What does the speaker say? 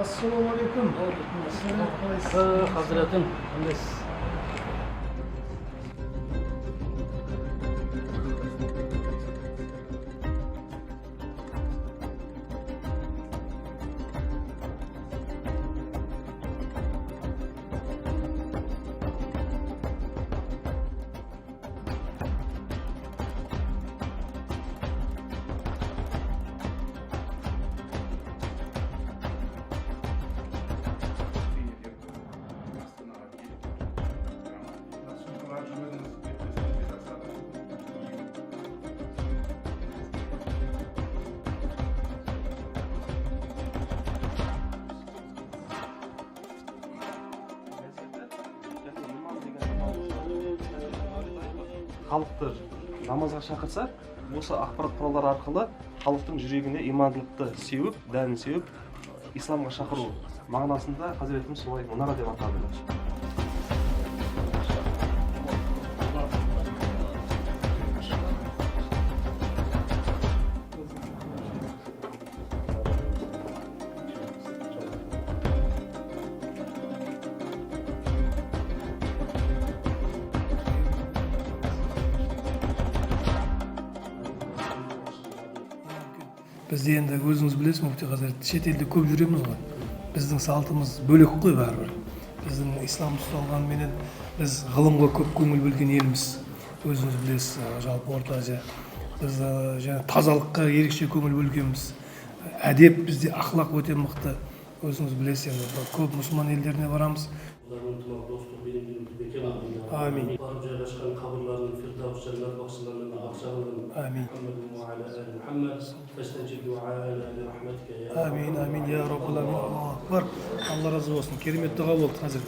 Assalomu alaykum. Hazratim, qandaysiz? Халықты намазға шақырса, осы ақпарат құралдары арқылы халықтың жүрегіне имандылықты сеуіп, дәнін сеуіп, исламға шақыру мағынасында Хазіретіміз солай мұнара деп атады. Бізде енді өзіңіз білесіз, Муфти Хазірет, шет елде көп жүреміз ғой. Біздің салтымыз бөлек қой бәрібір. Біздің ислам ұстанғанменен біз ғылымға көп көңіл бөлген елміз. Өзіңіз білесіз, жалпы Орта Азия. Біз жаңа тазалыққа ерекше көңіл бөлгенбіз. Әдеп бізде, ақлақ өте мықты. Өзіңіз білесіз, енді көп мұсылман елдеріне барамыз. Амин. Барып жайғашқан қабырларының фирдаус жәннат бақсыларының бақшаларын. Амин. Амин. Амин, амин, я Раббал Амин. Аллах разы болсын. Керемет дұға болды, Хазірет.